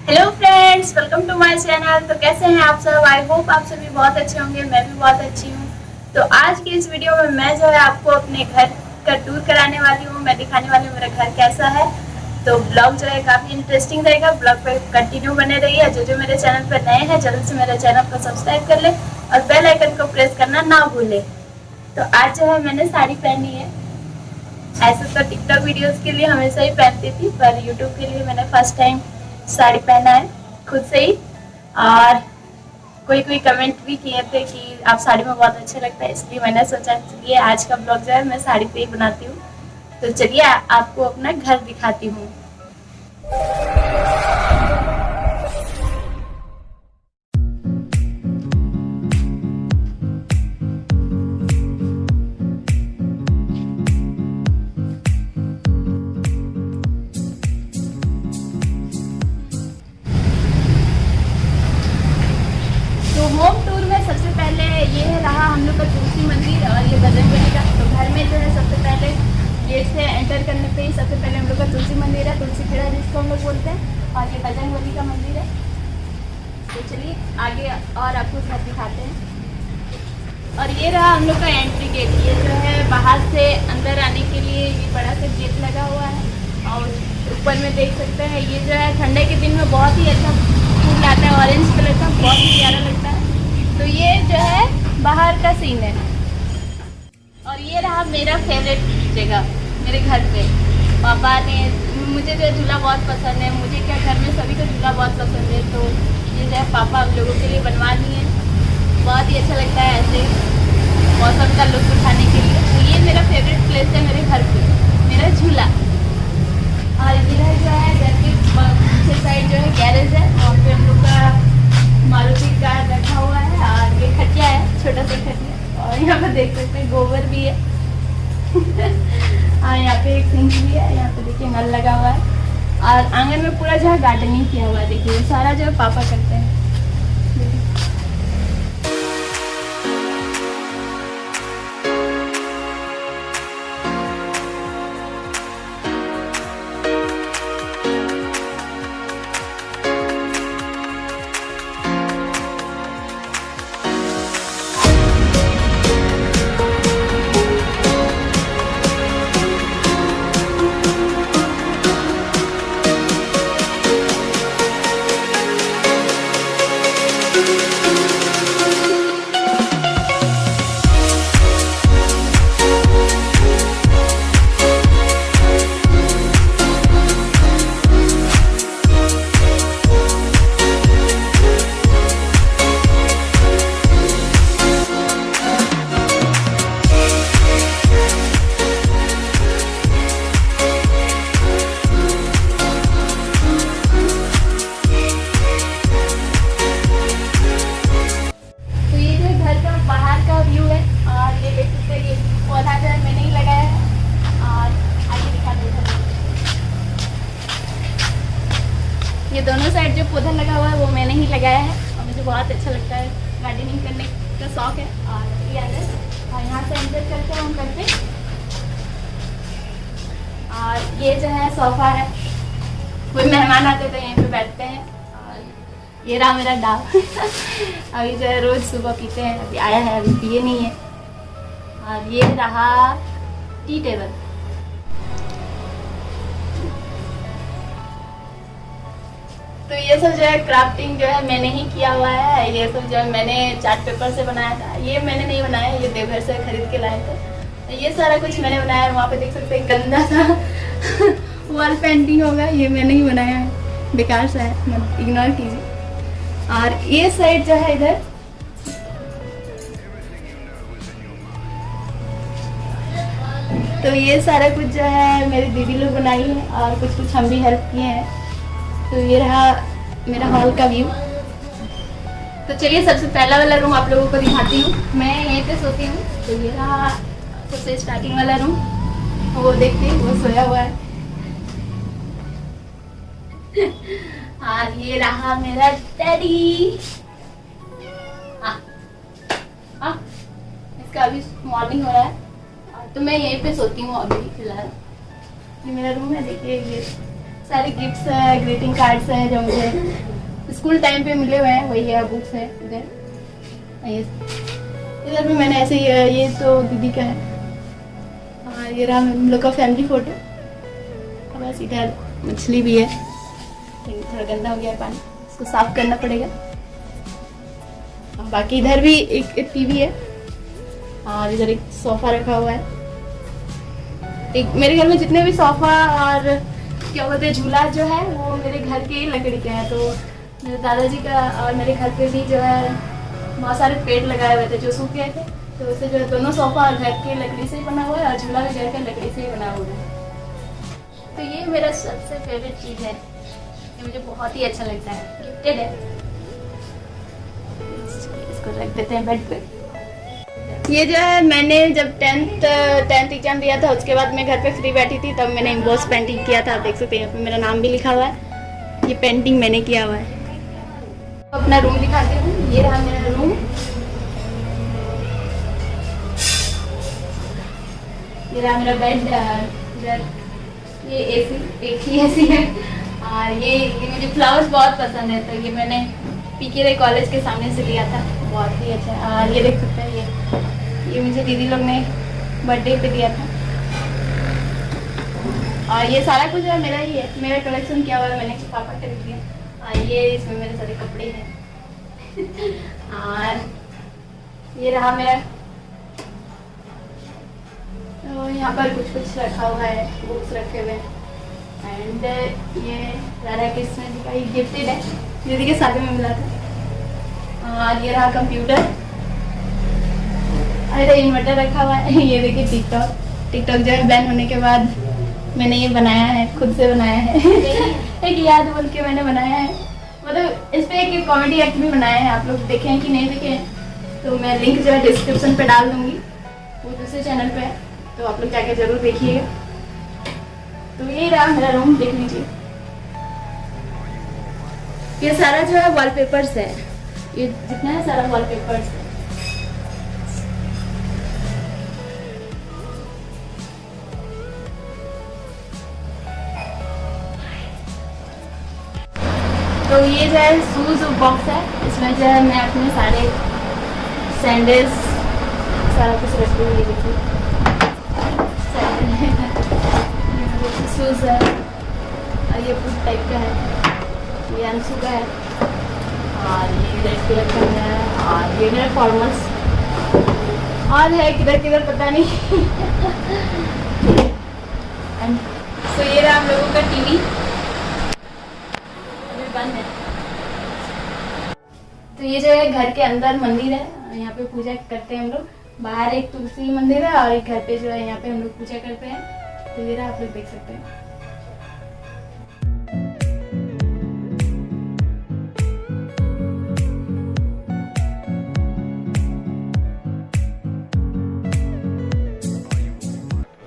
Hello friends, welcome to my channel. तो कैसे हैं आप सब? आई होप आप सभी बहुत अच्छे होंगे। मैं भी बहुत अच्छी हूँ। तो आज की इस वीडियो में मैं जो है आपको अपने घर का टूर कराने वाली हूँ। मैं दिखाने वाली हूँ मेरा घर कैसा है। तो ब्लॉग जो है काफ़ी इंटरेस्टिंग रहेगा। ब्लॉग पे कंटिन्यू बने रहिए। जो मेरे चैनल पर नए हैं जल्द से मेरे चैनल को सब्सक्राइब कर ले और बेल आइकन को प्रेस करना ना भूले। तो आज जो है मैंने साड़ी पहनी है। ऐसे तो टिकटॉक वीडियोस के लिए हमेशा ही पहनती थी, पर यूट्यूब के लिए मैंने फर्स्ट टाइम साड़ी पहना है खुद से ही। और कोई कमेंट भी किए थे कि आप साड़ी में बहुत अच्छे लगता है, इसलिए मैंने सोचा चलिए आज का ब्लॉग जो है मैं साड़ी पे ही बनाती हूँ। तो चलिए आपको अपना घर दिखाती हूँ। तो होम टूर में सबसे पहले ये रहा हम लोग का तुलसी मंदिर और ये बजरंगबली का। तो घर में जो है सबसे पहले गेट से एंटर करने पे ही सबसे पहले हम लोग का तुलसी मंदिर है, तुलसी खेड़ा जिसको हम लोग बोलते हैं, और ये बजरंगबली का मंदिर है। तो चलिए आगे और आपको घर दिखाते हैं। और ये रहा हम लोग का एंट्री गेट। ये जो है बाहर से अंदर आने के लिए ये बड़ा सा गेट लगा हुआ है। और ऊपर में देख सकते हैं ये जो है ठंडे के दिन में बहुत ही अच्छा फूल आता है, ऑरेंज कलर का, बहुत ही प्यारा लगता है। तो ये जो है बाहर का सीन है। और ये रहा मेरा फेवरेट जगह मेरे घर पे। पापा ने मुझे जो झूला बहुत पसंद है, मुझे क्या घर में सभी को झूला बहुत पसंद है, तो ये जो है पापा हम लोगों के लिए बनवा दिए हैं। बहुत ही अच्छा लगता है ऐसे मौसम का लुत्फ उठाने के लिए। तो ये मेरा फेवरेट प्लेस है मेरे घर पे, मेरा झूला। और इधर जो है घर के पीछे साइड जो है गैरेज है, वहाँ पे हम लोग का मारुति कार रखा हुआ है। और ये खटिया है, छोटा सा खटिया। और यहाँ पे देख सकते हैं गोबर भी है। और यहाँ पे एक सिंक भी है। यहाँ पे देखिए नल लगा हुआ है। और आंगन में पूरा जो है गार्डनिंग किया हुआ है। देखिए सारा जो है पापा करते हैं। ये दोनों साइड जो पौधा लगा हुआ है वो मैंने ही लगाया है और मुझे बहुत अच्छा लगता है। गार्डनिंग करने का शौक है। और ये अंदर और यहाँ से एंटर करते हैं हम घर पे। और ये जो है सोफा है, कोई मेहमान आते तो यहीं पे बैठते हैं। और ये रहा मेरा डाव। अभी जो है रोज़ सुबह पीते हैं, अभी आया है, अभी पिए नहीं है। और ये रहा टी टेबल। तो ये सब जो है क्राफ्टिंग जो है मैंने ही किया हुआ है। ये सब जो है मैंने चार्ट पेपर से बनाया था। ये मैंने नहीं बनाया, ये देवघर से खरीद के लाए थे। तो ये सारा कुछ मैंने बनाया है। वहाँ पे देख सकते हैं गंदा सा वॉल पेंटिंग होगा, ये मैंने ही बनाया है। बेकार सा है, मत इग्नोर कीजिए। और ये साइड जो है इधर तो ये सारा कुछ जो है मेरी दीदी लोग बनाई है और कुछ कुछ हम भी हेल्प किए हैं। तो ये रहा मेरा हॉल का व्यू। तो चलिए सबसे पहला वाला रूम आप लोगों को दिखाती हूँ। मैं यहीं पे सोती हूँ। तो ये रहा सबसे स्टार्टिंग वाला रूम, वो देखते हैं वो सोया हुआ है। और ये रहा मेरा डैडी। इसका अभी मॉर्निंग हो रहा है तो मैं यहीं पे सोती हूँ अभी फिलहाल। ये मेरा रूम है, देखिए ये सारे गिफ्ट्स है, ग्रीटिंग कार्ड्स हैं जो मुझे स्कूल टाइम पे मिले हुए हैं, वही है, बुक्स है इधर। इधर भी मैंने ऐसे ही, ये तो दीदी का है। हाँ, ये रहा हम लोग का फैमिली फोटो। बस इधर मछली भी है, थोड़ा गंदा हो गया है पानी, इसको साफ करना पड़ेगा। और बाकी इधर भी एक टीवी है और इधर एक सोफा रखा हुआ है। एक मेरे घर में जितने भी सोफा और क्या बोलते हैं झूला जो है वो मेरे घर के ही लकड़ी के हैं। तो मेरे दादाजी का और मेरे घर पे भी जो है बहुत सारे पेड़ लगाए हुए थे जो सूख गए थे, तो उससे जो है दोनों सोफा और घर के लकड़ी से ही बना हुआ है और झूला भी घर के लकड़ी से ही बना हुआ है। तो ये मेरा सबसे फेवरेट चीज़ है, ये मुझे बहुत ही अच्छा लगता है, गिफ्टेड है। इसको रख देते हैं बेड पे। ये जो है मैंने जब टेंथ एग्जाम दिया था उसके बाद मैं घर पे फ्री बैठी थी, तब मैंने एम्बॉस पेंटिंग किया था। आप देख सकते हैं यहाँ पे मेरा नाम भी लिखा हुआ है, ये पेंटिंग मैंने किया हुआ है। तो अपना रूम दिखाती हूँ, ये रहा मेरा रूम। ये रहा मेरा बेड, इधर ये एसी, एक ही एसी है। और ये मुझे फ्लावर्स बहुत पसंद है, तो ये मैंने पीके कॉलेज के सामने से लिया था, बहुत ही अच्छा है। और ये देख सकते हैं, ये मुझे दीदी लोग ने बर्थडे पे दिया था। और ये सारा कुछ है मेरा ही है, मेरा कलेक्शन किया हुआ है, मैंने पापा खरीद दिया। और ये इसमें मेरे सारे कपड़े हैं। और ये रहा मेरा, तो यहाँ पर कुछ रखा हुआ है, बुक्स रखे हुए हैं। एंड ये राधा कृष्ण जी का ही गिफ्टेड है, दीदी के शादी में मिला था। और ये रहा कंप्यूटर, अरे इन्वर्टर रखा हुआ है। ये देखिए टिकटॉक जो है बैन होने के बाद मैंने ये बनाया है, खुद से बनाया है। एक याद बोल के मैंने बनाया है, मतलब इस पे एक कॉमेडी एक्ट भी बनाया है। आप लोग देखें कि नहीं देखें तो मैं लिंक जो है डिस्क्रिप्शन पे डाल दूंगी, वो दूसरे चैनल पे है, तो आप लोग जाके जरूर देखिएगा। तो यही रहा मेरा रूम, देख लीजिए। ये सारा जो है वॉलपेपर्स है, ये जितना है सारा वॉलपेपर्स है। तो ये जो है शूज बॉक्स है, इसमें जो है मैं अपने सारे सैंडल्स सारा कुछ रखती हूँ। ये देखिए शूज है, और ये बूट टाइप का है, ये अंशु का है। और ये रेड कलर का है, और ये मेरा फॉर्मल्स और है किधर किधर पता नहीं। तो ये रहा हम लोगों का टीवी, बंद है। तो ये जो है घर के अंदर मंदिर है, यहाँ पे पूजा करते हैं हम लोग। बाहर एक तुलसी मंदिर है और एक घर पे जो है यहाँ पे हम लोग पूजा करते हैं। तो ये रहा, आप लोग देख सकते हैं।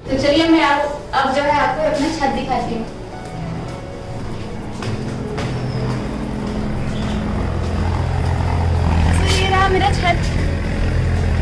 तो चलिए मैं अब जो है आपको अपना छत दिखाती हूँ। मेरा छत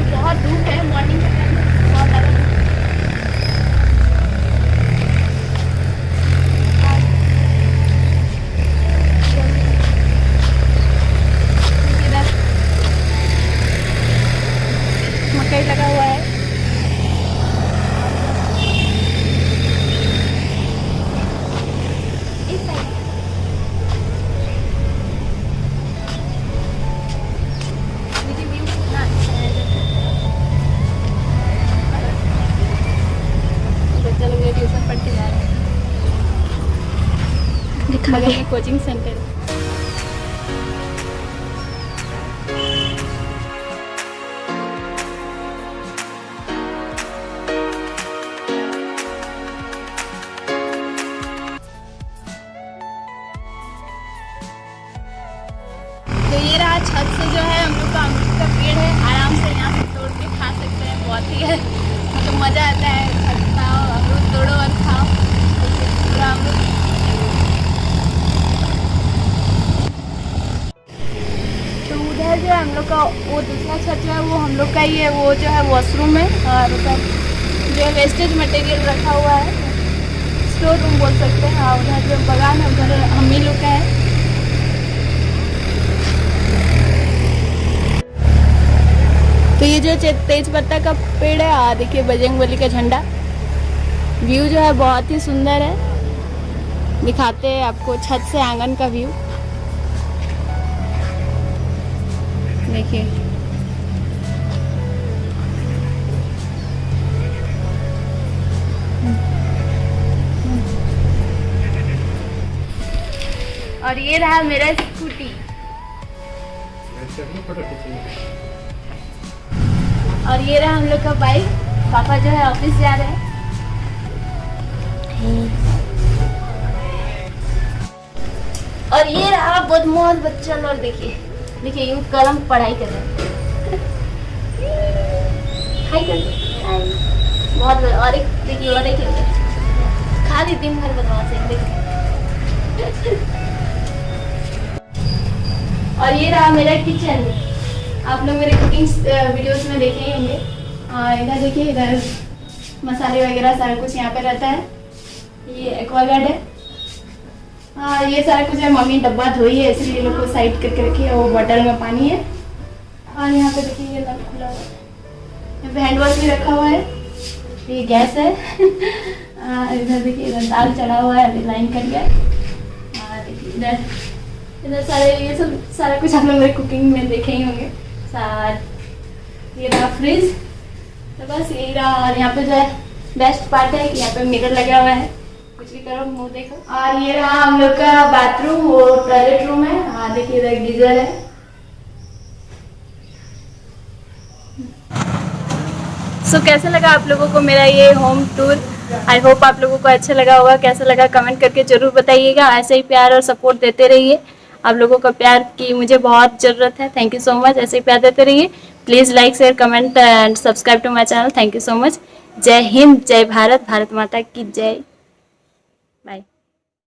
बहुत धूप है, मॉर्निंग के टाइम बहुत ज़्यादा मकई लगा हुआ है। इस साइड ट्यूशन पढ़ते जा रहे हैं, बगल में कोचिंग सेंटर। तो ये रहा छत से जो है हम लोग का अमरूद का पेड़ है, आराम से यहाँ से तोड़ के खा सकते हैं। बहुत ही है मतलब मज़ा आता है, छत खाओ, अमरूद तोड़ो और खाओ पूरा अमरूद। तो उधर जो है हम लोग का वो दूसरा छत जो है वो हम लोग का ही है, वो जो है वॉशरूम है और सब जो है वेस्टेज मटेरियल रखा हुआ है। स्टोर रूम बोल सकते हैं। हाँ, उधर जो बगान है उधर हम ही लोग का है। तो ये जो तेज पत्ता का पेड़ है, देखिए बजरंगबली का झंडा। व्यू जो है बहुत ही सुंदर है। दिखाते हैं आपको छत से आंगन का व्यू। देखिए और ये रहा मेरा स्कूटी। और ये रहा हम लोग का बाइक। पापा जो है ऑफिस जा रहे हैं। और ये रहा बदमाश बच्चा लोग। देखिए देखिए यूं कलम पढ़ाई कर रहे हैं। हाय कर हाय। बहुत और एक देखिए और एक खाली दिन भर बदमाश है। देखिए और ये रहा मेरा किचन। आप लोग मेरे कुकिंग वीडियोस में देखे ही होंगे। इधर देखिए, इधर मसाले वगैरह सारा कुछ यहाँ पे रहता है। ये एक्वागार्ड है। ये सारा कुछ है। मम्मी डब्बा धोई है इसलिए ये लोग को साइड करके रखी है। वो बॉटल में पानी है। और यहाँ पे देखिए ये नल खुला हुआ है। यहाँ पे हैंड वॉश भी रखा हुआ है। ये गैस है। इधर देखिए, इधर दाल चढ़ा हुआ है, अभी लाइन कर गया। देखिए इधर सारे ये सब सारा कुछ आप लोग मेरे कुकिंग में देखे ही होंगे। ये रहा फ्रिज। तो बस यही रहा। और यहाँ पे जो है बेस्ट पार्ट है कि यहाँ पे मिरर लगा हुआ है। कुछ भी करो मुंह देखो। और ये रहा हम लोग का बाथरूम, वो टॉयलेट रूम है। हाँ देखिए इधर गीजर है। सो कैसा लगा आप लोगों को मेरा ये होम टूर? आई होप आप लोगों को अच्छा लगा होगा। कैसा लगा कमेंट करके जरूर बताइएगा। ऐसे ही प्यार और सपोर्ट देते रहिए। आप लोगों का प्यार की मुझे बहुत ज़रूरत है। Thank you so much. ऐसे ही प्यार देते रहिए। Please like share comment and subscribe to my channel. Thank you so much. जय हिंद, जय भारत, भारत माता की जय। बाय।